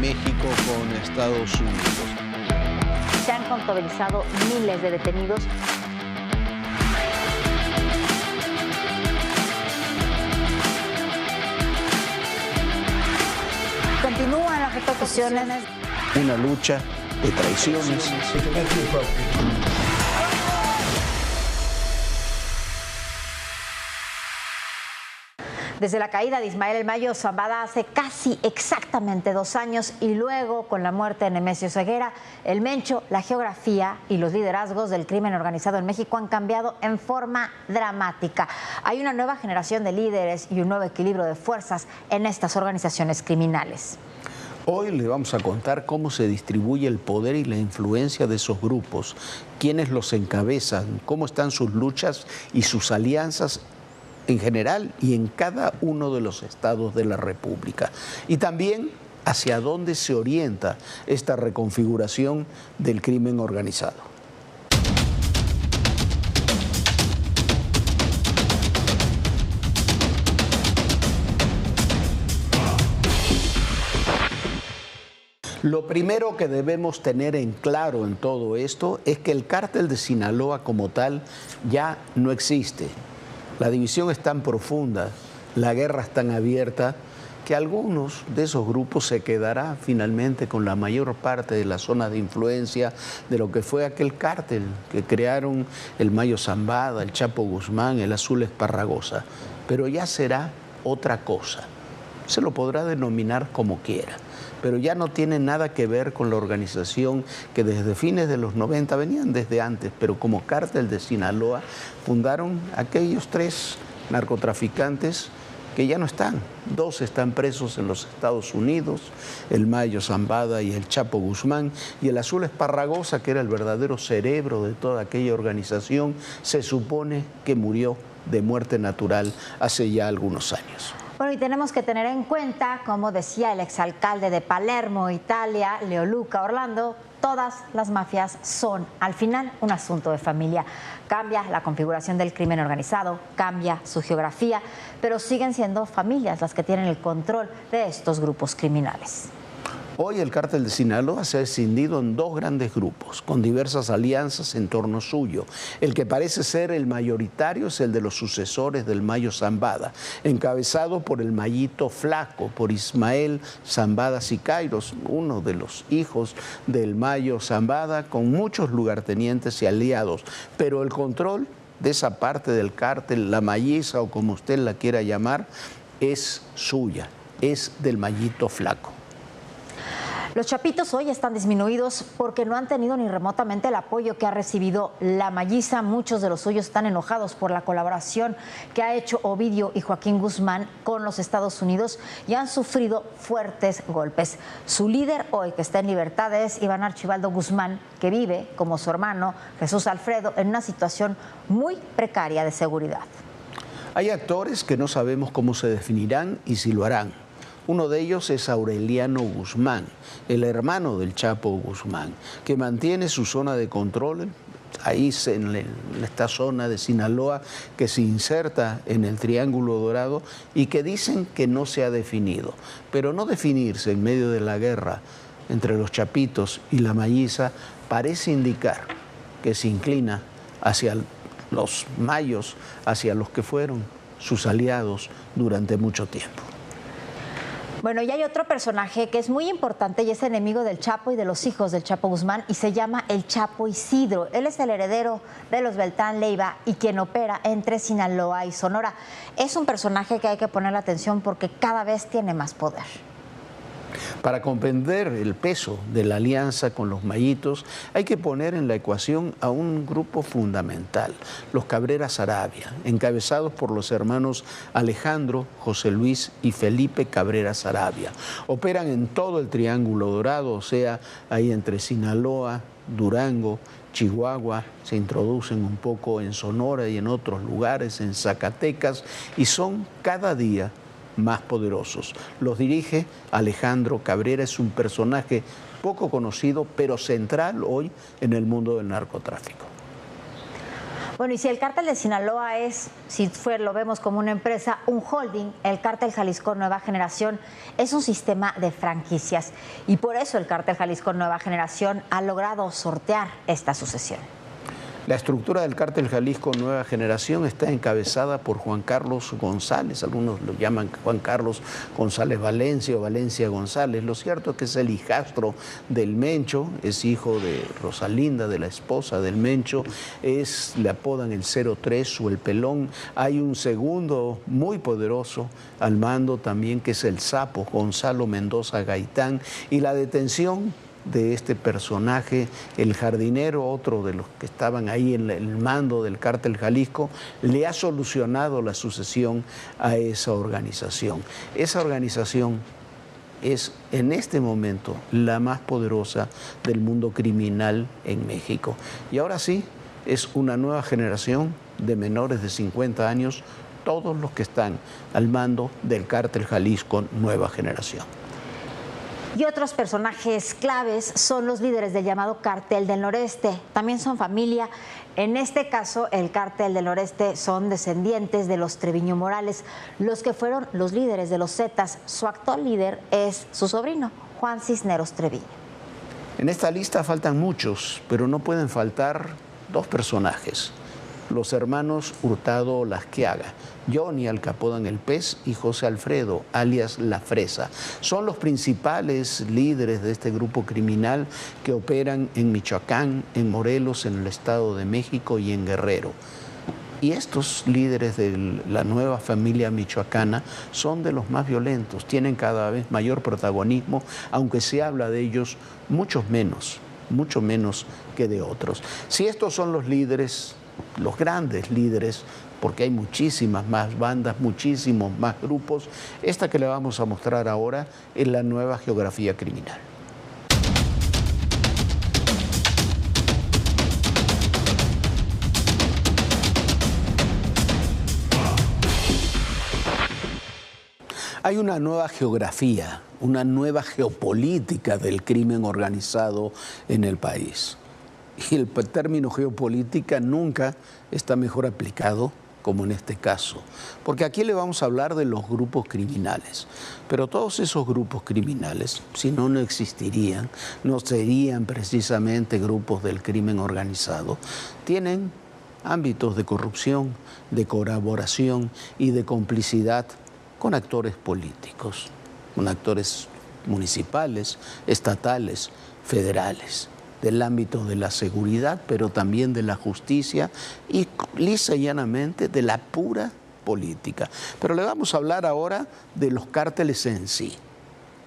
México con Estados Unidos. Se han contabilizado miles de detenidos. Continúan las repercusiones. Una lucha de traiciones. Desde la caída de Ismael El Mayo Zambada hace casi exactamente 2 años y luego con la muerte de Nemesio Ceguera, el Mencho, la geografía y los liderazgos del crimen organizado en México han cambiado en forma dramática. Hay una nueva generación de líderes y un nuevo equilibrio de fuerzas en estas organizaciones criminales. Hoy le vamos a contar cómo se distribuye el poder y la influencia de esos grupos, quiénes los encabezan, cómo están sus luchas y sus alianzas en general y en cada uno de los estados de la República. Y también hacia dónde se orienta esta reconfiguración del crimen organizado. Lo primero que debemos tener en claro en todo esto es que el cártel de Sinaloa como tal ya no existe. La división es tan profunda, la guerra es tan abierta, que algunos de esos grupos se quedará finalmente con la mayor parte de la zona de influencia de lo que fue aquel cártel que crearon el Mayo Zambada, el Chapo Guzmán, el Azul Esparragosa. Pero ya será otra cosa. Se lo podrá denominar como quiera, pero ya no tiene nada que ver con la organización que desde fines de los 90 venían desde antes, pero como cártel de Sinaloa fundaron aquellos 3 narcotraficantes que ya no están. 2 están presos en los Estados Unidos, el Mayo Zambada y el Chapo Guzmán, y el Azul Esparragosa, que era el verdadero cerebro de toda aquella organización, se supone que murió de muerte natural hace ya algunos años. Bueno, y tenemos que tener en cuenta, como decía el exalcalde de Palermo, Italia, Leoluca Orlando, todas las mafias son, al final, un asunto de familia. Cambia la configuración del crimen organizado, cambia su geografía, pero siguen siendo familias las que tienen el control de estos grupos criminales. Hoy el cártel de Sinaloa se ha escindido en 2 grandes grupos, con diversas alianzas en torno suyo. El que parece ser el mayoritario es el de los sucesores del Mayo Zambada, encabezado por el Mayito Flaco, por Ismael Zambada Siqueiros, uno de los hijos del Mayo Zambada, con muchos lugartenientes y aliados. Pero el control de esa parte del cártel, la Mayiza o como usted la quiera llamar, es suya, es del Mayito Flaco. Los chapitos hoy están disminuidos porque no han tenido ni remotamente el apoyo que ha recibido la Mayiza. Muchos de los suyos están enojados por la colaboración que ha hecho Ovidio y Joaquín Guzmán con los Estados Unidos y han sufrido fuertes golpes. Su líder hoy, que está en libertad, es Iván Archibaldo Guzmán, que vive, como su hermano Jesús Alfredo, en una situación muy precaria de seguridad. Hay actores que no sabemos cómo se definirán y si lo harán. Uno de ellos es Aureliano Guzmán, el hermano del Chapo Guzmán, que mantiene su zona de control ahí en esta zona de Sinaloa que se inserta en el Triángulo Dorado y que dicen que no se ha definido. Pero no definirse en medio de la guerra entre los chapitos y la Mayiza parece indicar que se inclina hacia los mayos, hacia los que fueron sus aliados durante mucho tiempo. Bueno, y hay otro personaje que es muy importante y es enemigo del Chapo y de los hijos del Chapo Guzmán y se llama el Chapo Isidro. Él es el heredero de los Beltrán Leiva y quien opera entre Sinaloa y Sonora. Es un personaje que hay que ponerle atención porque cada vez tiene más poder. Para comprender el peso de la alianza con los mayitos, hay que poner en la ecuación a un grupo fundamental, los Cabrera Saravia, encabezados por los hermanos Alejandro, José Luis y Felipe Cabrera Saravia. Operan en todo el Triángulo Dorado, o sea, ahí entre Sinaloa, Durango, Chihuahua, se introducen un poco en Sonora y en otros lugares, en Zacatecas, y son cada día más poderosos. Los dirige Alejandro Cabrera, es un personaje poco conocido, pero central hoy en el mundo del narcotráfico. Bueno, y si el cártel de Sinaloa es, lo vemos como una empresa, un holding, el cártel Jalisco Nueva Generación es un sistema de franquicias. Y por eso el cártel Jalisco Nueva Generación ha logrado sortear esta sucesión. La estructura del cártel Jalisco Nueva Generación está encabezada por Juan Carlos González, algunos lo llaman Juan Carlos González Valencia o Valencia González. Lo cierto es que es el hijastro del Mencho, es hijo de Rosalinda, de la esposa del Mencho, le apodan el 03 o el Pelón. Hay un segundo muy poderoso al mando también, que es el Sapo, Gonzalo Mendoza Gaitán, y la detención de este personaje, el jardinero, otro de los que estaban ahí en el mando del cártel Jalisco, le ha solucionado la sucesión a esa organización. Esa organización es en este momento la más poderosa del mundo criminal en México. Y ahora sí, es una nueva generación de menores de 50 años, todos los que están al mando del cártel Jalisco Nueva Generación. Y otros personajes claves son los líderes del llamado Cártel del Noreste. También son familia. En este caso, el Cártel del Noreste son descendientes de los Treviño Morales, los que fueron los líderes de los Zetas. Su actual líder es su sobrino, Juan Cisneros Treviño. En esta lista faltan muchos, pero no pueden faltar dos personajes: los hermanos Hurtado Lasquiaga, Johnny al que apodan el Pez, y José Alfredo, alias La Fresa. Son los principales líderes de este grupo criminal que operan en Michoacán, en Morelos, en el Estado de México y en Guerrero. Y estos líderes de la nueva familia michoacana son de los más violentos, tienen cada vez mayor protagonismo, aunque se habla de ellos mucho menos que de otros. Si estos son los líderes, los grandes líderes, porque hay muchísimas más bandas, muchísimos más grupos, esta que le vamos a mostrar ahora es la nueva geografía criminal. Hay una nueva geografía, una nueva geopolítica del crimen organizado en el país. Y el término geopolítica nunca está mejor aplicado como en este caso, porque aquí le vamos a hablar de los grupos criminales, pero todos esos grupos criminales, si no, no existirían, no serían precisamente grupos del crimen organizado, tienen ámbitos de corrupción, de colaboración y de complicidad con actores políticos, con actores municipales, estatales, federales, del ámbito de la seguridad, pero también de la justicia y lisa y llanamente de la pura política. Pero le vamos a hablar ahora de los cárteles en sí.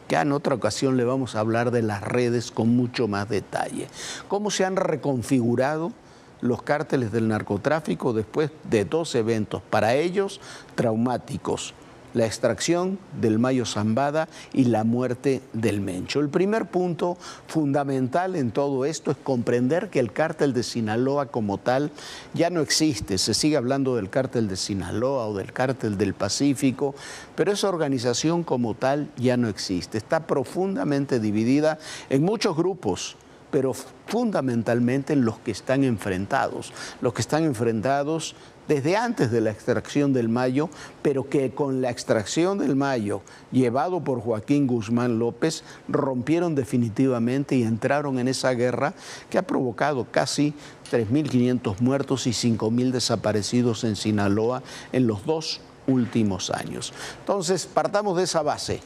Ya en otra ocasión le vamos a hablar de las redes con mucho más detalle. Cómo se han reconfigurado los cárteles del narcotráfico después de dos eventos, para ellos traumáticos: la extracción del Mayo Zambada y la muerte del Mencho. El primer punto fundamental en todo esto es comprender que el cártel de Sinaloa como tal ya no existe. Se sigue hablando del cártel de Sinaloa o del cártel del Pacífico, pero esa organización como tal ya no existe. Está profundamente dividida en muchos grupos, pero fundamentalmente en los que están enfrentados. Los que están enfrentados desde antes de la extracción del Mayo, pero que con la extracción del Mayo, llevado por Joaquín Guzmán López, rompieron definitivamente y entraron en esa guerra que ha provocado casi 3.500 muertos y 5.000 desaparecidos en Sinaloa en los 2 últimos años. Entonces, partamos de esa base.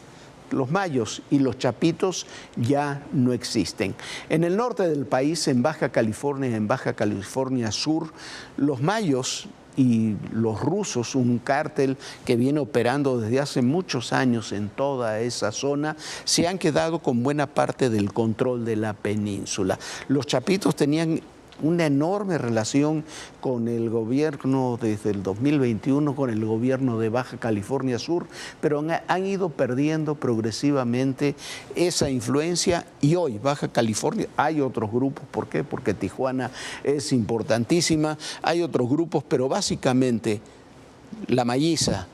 Los Mayos y los Chapitos ya no existen. En el norte del país, en Baja California Sur, los Mayos y los rusos, un cártel que viene operando desde hace muchos años en toda esa zona, se han quedado con buena parte del control de la península. Los Chapitos tenían una enorme relación con el gobierno desde el 2021, con el gobierno de Baja California Sur, pero han ido perdiendo progresivamente esa influencia y hoy Baja California, hay otros grupos, ¿por qué? Porque Tijuana es importantísima, hay otros grupos, pero básicamente la Malliza,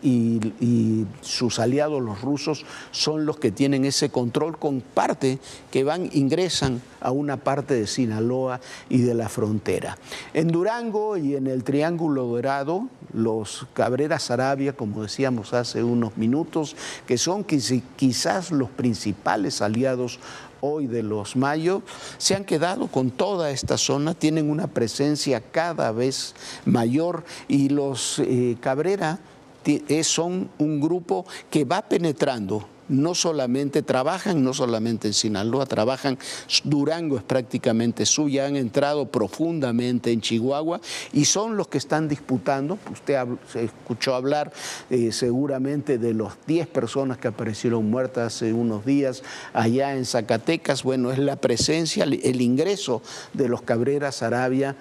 y sus aliados, los rusos, son los que tienen ese control con parte que ingresan a una parte de Sinaloa y de la frontera. En Durango y en el Triángulo Dorado, los Cabrera Saravia, como decíamos hace unos minutos, que son quizás los principales aliados hoy de los Mayo, se han quedado con toda esta zona, tienen una presencia cada vez mayor y los Cabrera son un grupo que va penetrando. No solamente trabajan, no solamente en Sinaloa, trabajan, Durango es prácticamente suya, han entrado profundamente en Chihuahua y son los que están disputando. Usted se escuchó hablar seguramente de los 10 personas que aparecieron muertas hace unos días allá en Zacatecas. Bueno, es la presencia, el ingreso de los Cabrera Saravia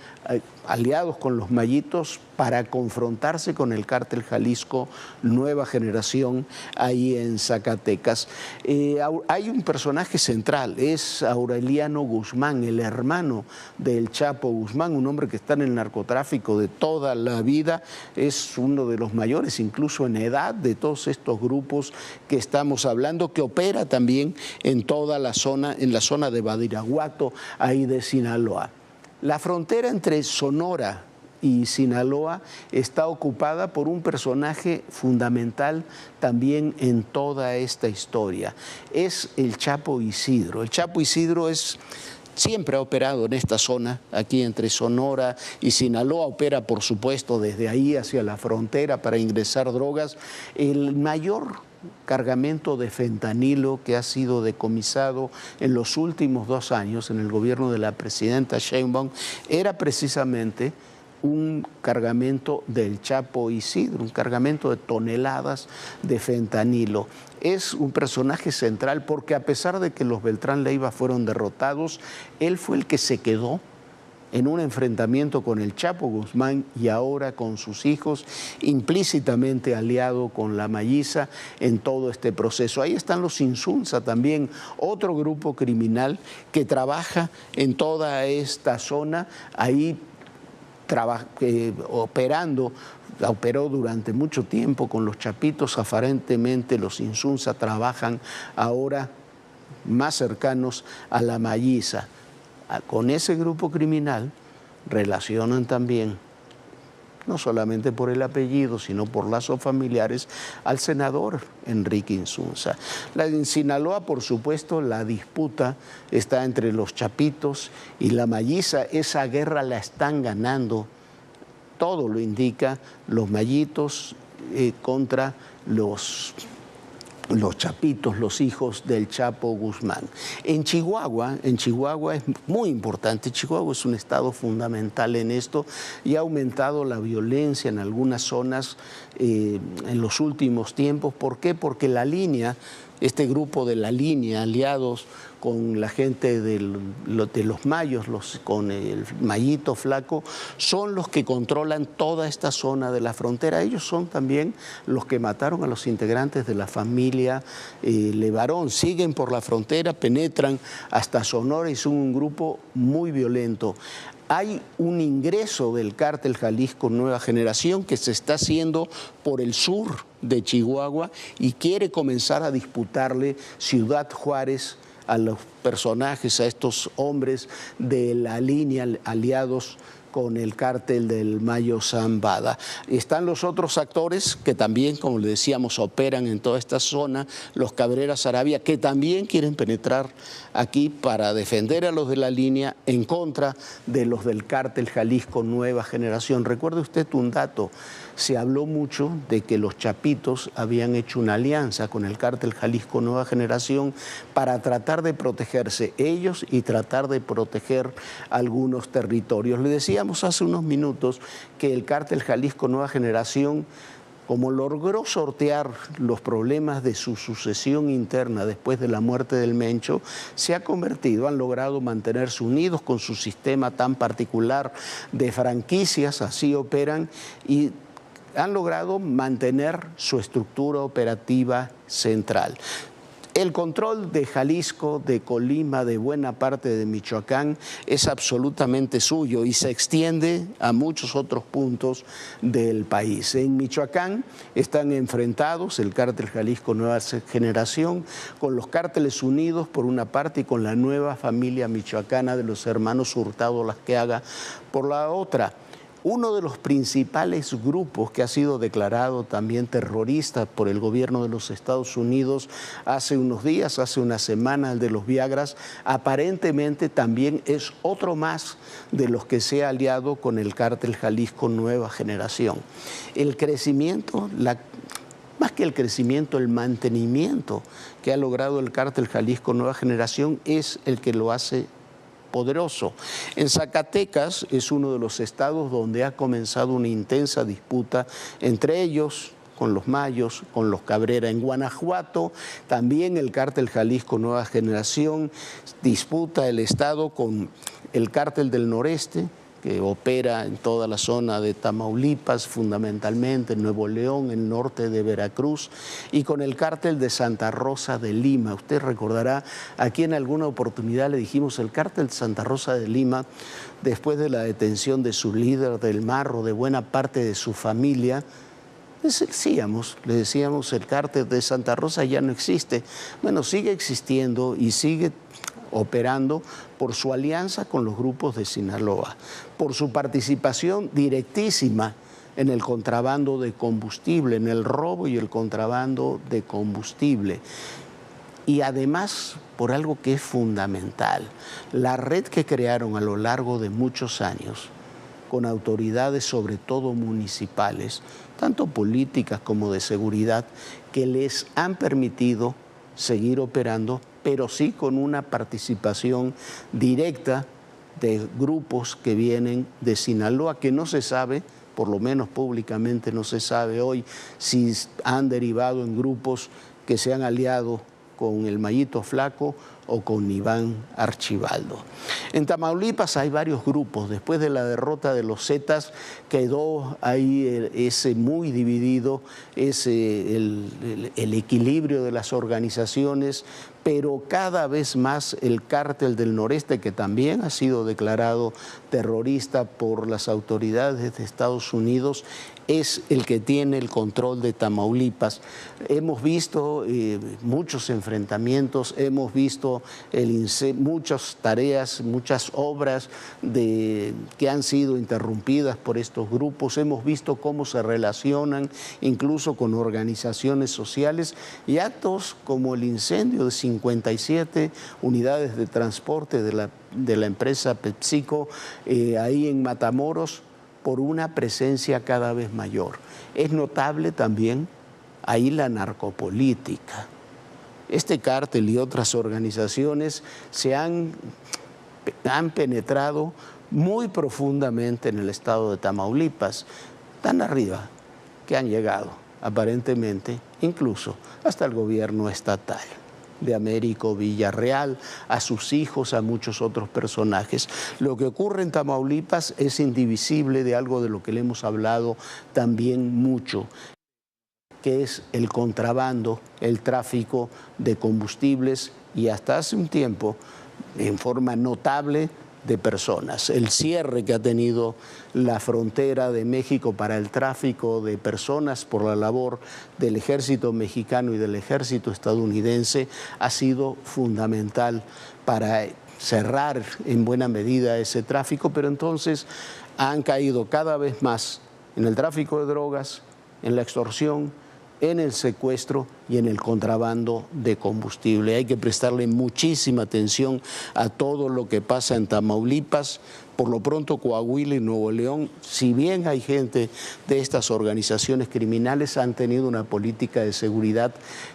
aliados con los Mayitos para confrontarse con el cártel Jalisco Nueva Generación ahí en Zacatecas. Hay un personaje central, es Aureliano Guzmán, el hermano del Chapo Guzmán, un hombre que está en el narcotráfico de toda la vida, es uno de los mayores incluso en edad de todos estos grupos que estamos hablando, que opera también en toda la zona, en la zona de Badiraguato, ahí de Sinaloa. La frontera entre Sonora y Sinaloa está ocupada por un personaje fundamental también en toda esta historia. Es el Chapo Isidro. El Chapo Isidro siempre ha operado en esta zona, aquí entre Sonora y Sinaloa, opera por supuesto desde ahí hacia la frontera para ingresar drogas. El mayor cargamento de fentanilo que ha sido decomisado en los últimos 2 años en el gobierno de la presidenta Sheinbaum era precisamente un cargamento del Chapo Isidro, un cargamento de toneladas de fentanilo. Es un personaje central porque a pesar de que los Beltrán Leiva fueron derrotados, él fue el que se quedó en un enfrentamiento con el Chapo Guzmán y ahora con sus hijos, implícitamente aliado con la Mayiza en todo este proceso. Ahí están los Insunza también, otro grupo criminal que trabaja en toda esta zona, ahí operó durante mucho tiempo con los Chapitos, aparentemente los Insunza trabajan ahora más cercanos a la Mayiza. Con ese grupo criminal relacionan también, no solamente por el apellido, sino por lazos familiares, al senador Enrique Insunza. En Sinaloa, por supuesto, la disputa está entre los Chapitos y la Mayiza. Esa guerra la están ganando, todo lo indica, los Mayitos contra los Chapitos, los hijos del Chapo Guzmán. En Chihuahua es muy importante. Chihuahua es un estado fundamental en esto y ha aumentado la violencia en algunas zonas en los últimos tiempos. ¿Por qué? Porque la línea, este grupo de la línea, aliados con la gente de los Mayos, con el Mayito Flaco, son los que controlan toda esta zona de la frontera. Ellos son también los que mataron a los integrantes de la familia Levarón. Siguen por la frontera, penetran hasta Sonora y son un grupo muy violento. Hay un ingreso del cártel Jalisco Nueva Generación que se está haciendo por el sur de Chihuahua y quiere comenzar a disputarle Ciudad Juárez a los personajes, a estos hombres de la línea aliados con el cártel del Mayo Zambada. Están los otros actores que también, como le decíamos, operan en toda esta zona, los Cabrera Saravia, que también quieren penetrar aquí para defender a los de la línea en contra de los del cártel Jalisco Nueva Generación. Recuerde usted un dato, se habló mucho de que los Chapitos habían hecho una alianza con el cártel Jalisco Nueva Generación para tratar de protegerse ellos y tratar de proteger algunos territorios. Le decíamos hace unos minutos que el cártel Jalisco Nueva Generación, como logró sortear los problemas de su sucesión interna después de la muerte del Mencho, se ha convertido, han logrado mantenerse unidos con su sistema tan particular de franquicias, así operan, y han logrado mantener su estructura operativa central. El control de Jalisco, de Colima, de buena parte de Michoacán es absolutamente suyo y se extiende a muchos otros puntos del país. En Michoacán están enfrentados el cártel Jalisco Nueva Generación con los cárteles unidos por una parte y con la nueva familia michoacana de los hermanos Hurtado Lasqueaga por la otra. Uno de los principales grupos que ha sido declarado también terrorista por el gobierno de los Estados Unidos hace unos días, hace una semana, el de los Viagras, aparentemente también es otro más de los que se ha aliado con el cártel Jalisco Nueva Generación. El crecimiento, más que el crecimiento, el mantenimiento que ha logrado el cártel Jalisco Nueva Generación es el que lo hace poderoso. En Zacatecas es uno de los estados donde ha comenzado una intensa disputa entre ellos, con los Mayos, con los Cabrera. En Guanajuato también el cártel Jalisco Nueva Generación disputa el estado con el cártel del Noreste, que opera en toda la zona de Tamaulipas, fundamentalmente en Nuevo León, el norte de Veracruz, y con el cártel de Santa Rosa de Lima. Usted recordará, aquí en alguna oportunidad le dijimos, el cártel de Santa Rosa de Lima, después de la detención de su líder, del Marro, de buena parte de su familia, le decíamos, el cártel de Santa Rosa ya no existe. Bueno, sigue existiendo y sigue operando por su alianza con los grupos de Sinaloa, por su participación directísima en el contrabando de combustible, en el robo y el contrabando de combustible. Y además, por algo que es fundamental, la red que crearon a lo largo de muchos años, con autoridades sobre todo municipales, tanto políticas como de seguridad, que les han permitido seguir operando, pero sí con una participación directa de grupos que vienen de Sinaloa, que no se sabe, por lo menos públicamente no se sabe hoy, si han derivado en grupos que se han aliado con el Mayito Flaco o con Iván Archibaldo. En Tamaulipas hay varios grupos. Después de la derrota de los Zetas quedó ahí ese muy dividido, el equilibrio de las organizaciones, pero cada vez más el cártel del Noreste, que también ha sido declarado terrorista por las autoridades de Estados Unidos, es el que tiene el control de Tamaulipas. Hemos visto muchos enfrentamientos, hemos visto muchas tareas, muchas obras que han sido interrumpidas por estos grupos, hemos visto cómo se relacionan incluso con organizaciones sociales y actos como el incendio de 57 unidades de transporte de la empresa PepsiCo ahí en Matamoros, por una presencia cada vez mayor. Es notable también ahí la narcopolítica. Este cártel y otras organizaciones han penetrado muy profundamente en el estado de Tamaulipas, tan arriba que han llegado, aparentemente, incluso hasta el gobierno estatal de Américo Villarreal, a sus hijos, a muchos otros personajes. Lo que ocurre en Tamaulipas es indivisible de algo de lo que le hemos hablado también mucho, que es el contrabando, el tráfico de combustibles y hasta hace un tiempo, en forma notable, de personas. El cierre que ha tenido la frontera de México para el tráfico de personas por la labor del ejército mexicano y del ejército estadounidense ha sido fundamental para cerrar en buena medida ese tráfico, pero entonces han caído cada vez más en el tráfico de drogas, en la extorsión, en el secuestro y en el contrabando de combustible. Hay que prestarle muchísima atención a todo lo que pasa en Tamaulipas. Por lo pronto, Coahuila y Nuevo León, si bien hay gente de estas organizaciones criminales, han tenido una política de seguridad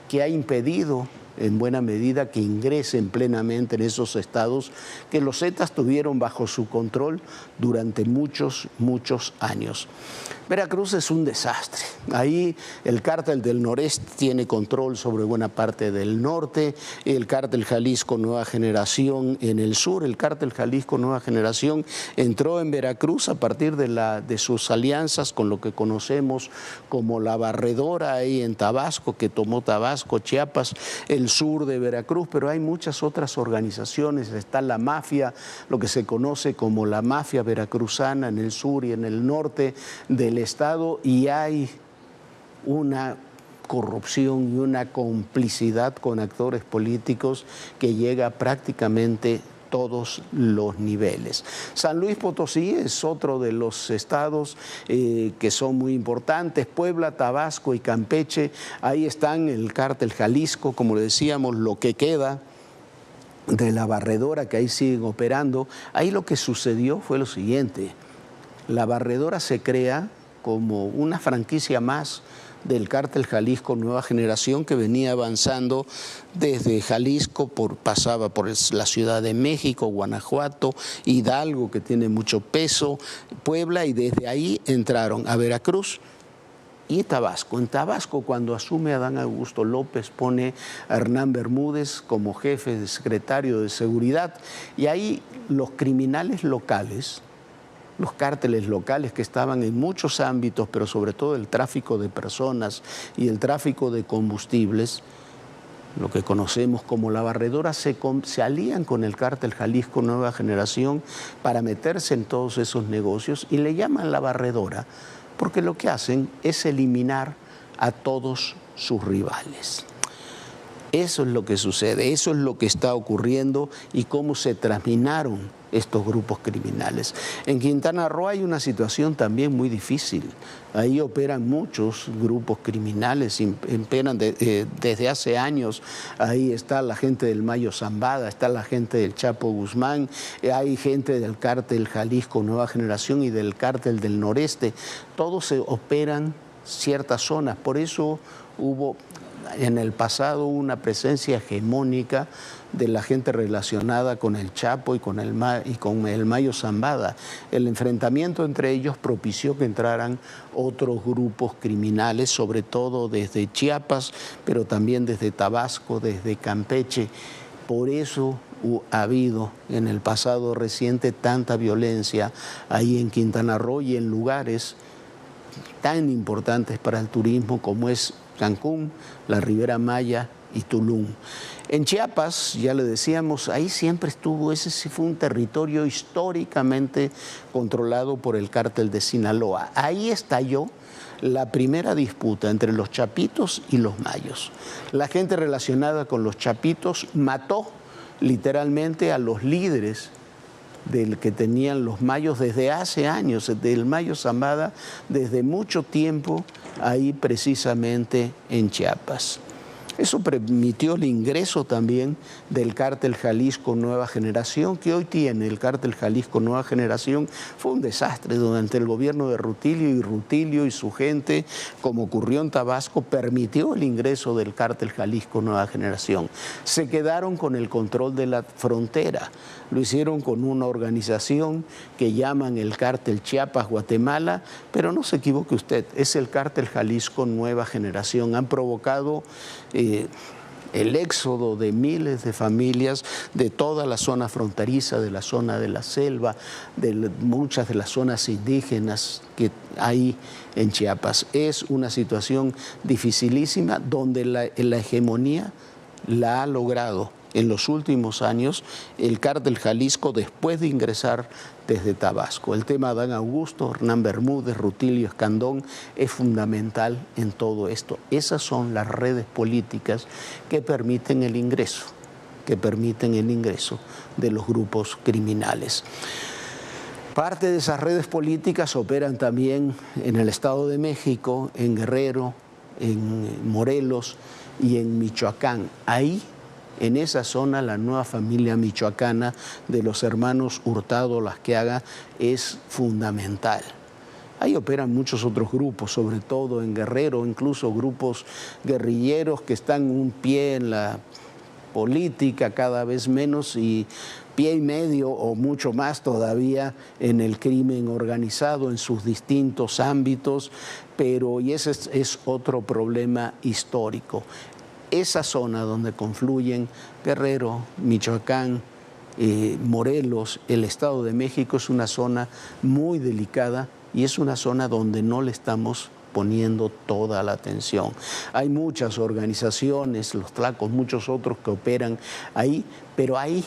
que ha impedido en buena medida que ingresen plenamente en esos estados que los Zetas tuvieron bajo su control durante muchos años. Veracruz es un desastre. Ahí el cártel del Noreste tiene control sobre buena parte del norte, el cártel Jalisco Nueva Generación en el sur. El cártel Jalisco Nueva Generación entró en Veracruz a partir de sus alianzas con lo que conocemos como la Barredora ahí en Tabasco, que tomó Tabasco, Chiapas, el el sur de Veracruz, pero hay muchas otras organizaciones. Está la mafia, lo que se conoce como la mafia veracruzana en el sur y en el norte del estado, y hay una corrupción y una complicidad con actores políticos que llega prácticamente todos los niveles. San Luis Potosí es otro de los estados que son muy importantes. Puebla, Tabasco y Campeche, ahí están el cártel Jalisco, como le decíamos, lo que queda de la barredora, que ahí siguen operando. Ahí lo que sucedió fue lo siguiente: la barredora se crea como una franquicia más del cártel Jalisco Nueva Generación, que venía avanzando desde Jalisco, pasaba por la Ciudad de México, Guanajuato, Hidalgo, que tiene mucho peso, Puebla, y desde ahí entraron a Veracruz y Tabasco. En Tabasco, cuando asume Adán Augusto López, pone a Hernán Bermúdez como jefe de secretario de Seguridad, y ahí los criminales locales, los cárteles locales que estaban en muchos ámbitos, pero sobre todo el tráfico de personas y el tráfico de combustibles, lo que conocemos como la barredora, se alían con el cártel Jalisco Nueva Generación para meterse en todos esos negocios, y le llaman la barredora porque lo que hacen es eliminar a todos sus rivales. Eso es lo que sucede, eso es lo que está ocurriendo y cómo se transminaron estos grupos criminales. En Quintana Roo hay una situación también muy difícil. Ahí operan muchos grupos criminales, operan desde hace años. Ahí está la gente del Mayo Zambada, está la gente del Chapo Guzmán, hay gente del cártel Jalisco Nueva Generación y del cártel del Noreste. Todos se operan ciertas zonas, por eso hubo en el pasado una presencia hegemónica de la gente relacionada con el Chapo y con el Mayo Zambada. El enfrentamiento entre ellos propició que entraran otros grupos criminales, sobre todo desde Chiapas, pero también desde Tabasco, desde Campeche. Por eso ha habido en el pasado reciente tanta violencia ahí en Quintana Roo y en lugares tan importantes para el turismo como es Cancún, la Ribera Maya y Tulum. En Chiapas, ya le decíamos, ahí siempre estuvo, ese sí fue un territorio históricamente controlado por el cártel de Sinaloa. Ahí estalló la primera disputa entre los chapitos y los mayos. La gente relacionada con los chapitos mató literalmente a los líderes del que tenían los mayos desde hace años, del Mayo Zambada, desde mucho tiempo ahí precisamente en Chiapas. Eso permitió el ingreso también del cártel Jalisco Nueva Generación, que hoy tiene el cártel Jalisco Nueva Generación. Fue un desastre durante el gobierno de Rutilio, y Rutilio y su gente, como ocurrió en Tabasco, permitió el ingreso del cártel Jalisco Nueva Generación. Se quedaron con el control de la frontera. Lo hicieron con una organización que llaman el cártel Chiapas-Guatemala, pero no se equivoque usted, es el cártel Jalisco Nueva Generación. Han provocado el éxodo de miles de familias de toda la zona fronteriza, de la zona de la selva, de muchas de las zonas indígenas que hay en Chiapas. Es una situación dificilísima donde la hegemonía la ha logrado en los últimos años el cártel Jalisco, después de ingresar desde Tabasco. El tema de Adán Augusto, Hernán Bermúdez, Rutilio Escandón es fundamental en todo esto. Esas son las redes políticas que permiten el ingreso de los grupos criminales. Parte de esas redes políticas operan también en el Estado de México, en Guerrero, en Morelos y en Michoacán. Ahí, en esa zona, la nueva familia michoacana de los hermanos Hurtado Lasqueaga es fundamental. Ahí operan muchos otros grupos, sobre todo en Guerrero, incluso grupos guerrilleros que están un pie en la política cada vez menos y pie y medio o mucho más todavía en el crimen organizado en sus distintos ámbitos, y ese es otro problema histórico. Esa zona donde confluyen Guerrero, Michoacán, Morelos, el Estado de México, es una zona muy delicada y es una zona donde no le estamos poniendo toda la atención. Hay muchas organizaciones, los tlacos, muchos otros que operan ahí, pero ahí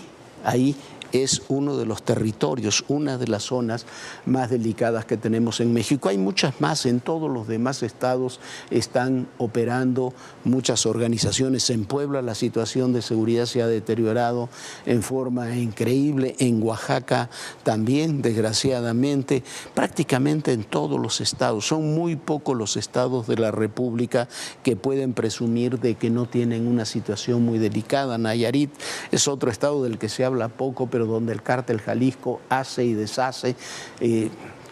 es uno de los territorios, una de las zonas más delicadas que tenemos en México. Hay muchas más, en todos los demás estados están operando muchas organizaciones. En Puebla la situación de seguridad se ha deteriorado en forma increíble, en Oaxaca también, desgraciadamente, prácticamente en todos los estados. Son muy pocos los estados de la República que pueden presumir de que no tienen una situación muy delicada. Nayarit es otro estado del que se habla poco, pero donde el cártel Jalisco hace y deshace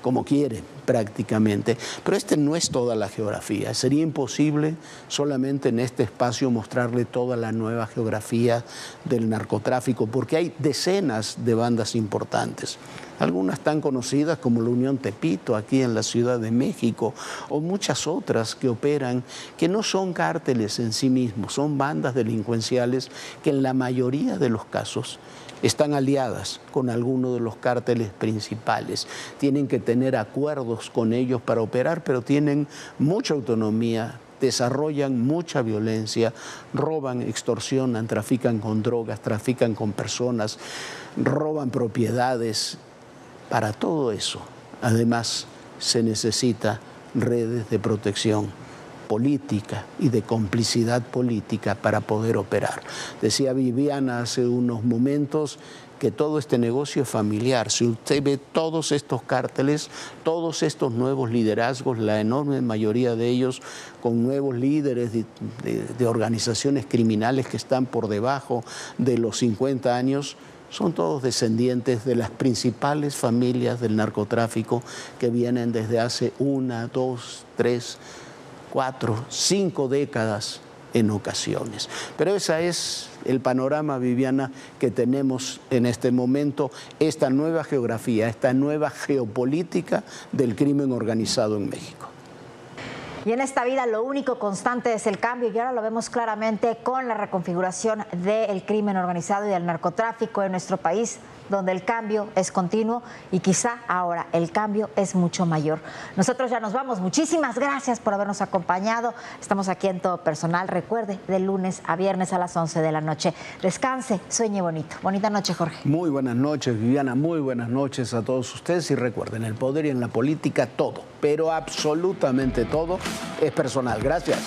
como quiere prácticamente. Pero no es toda la geografía. Sería imposible solamente en este espacio mostrarle toda la nueva geografía del narcotráfico, porque hay decenas de bandas importantes. Algunas tan conocidas como la Unión Tepito, aquí en la Ciudad de México, o muchas otras que operan, que no son cárteles en sí mismos, son bandas delincuenciales que en la mayoría de los casos están aliadas con alguno de los cárteles principales. Tienen que tener acuerdos con ellos para operar, pero tienen mucha autonomía, desarrollan mucha violencia, roban, extorsionan, trafican con drogas, trafican con personas, roban propiedades. Para todo eso, además, se necesita redes de protección política y de complicidad política para poder operar. Decía Viviana hace unos momentos que todo este negocio es familiar. Si usted ve todos estos cárteles, todos estos nuevos liderazgos, la enorme mayoría de ellos con nuevos líderes de organizaciones criminales que están por debajo de los 50 años, son todos descendientes de las principales familias del narcotráfico que vienen desde hace 1, 2, 3, 4, 5 décadas en ocasiones. Pero ese es el panorama, Viviana, que tenemos en este momento, esta nueva geografía, esta nueva geopolítica del crimen organizado en México. Y en esta vida lo único constante es el cambio, y ahora lo vemos claramente con la reconfiguración del crimen organizado y del narcotráfico en nuestro país, donde el cambio es continuo y quizá ahora el cambio es mucho mayor. Nosotros ya nos vamos. Muchísimas gracias por habernos acompañado. Estamos aquí en Todo Personal. Recuerde, de lunes a viernes a las 11 de la noche. Descanse, sueñe bonito. Bonita noche, Jorge. Muy buenas noches, Viviana. Muy buenas noches a todos ustedes. Y recuerden, el poder y en la política todo, pero absolutamente todo es personal. Gracias.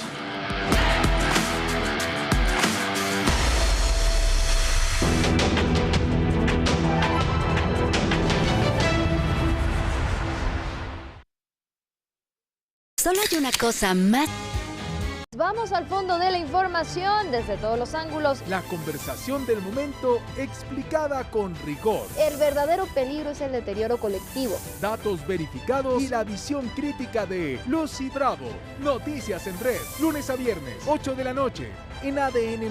Solo hay una cosa más. Vamos al fondo de la información desde todos los ángulos. La conversación del momento explicada con rigor. El verdadero peligro es el deterioro colectivo. Datos verificados y la visión crítica de Lucy Bravo. Noticias en Red, lunes a viernes, 8 de la noche, en ADN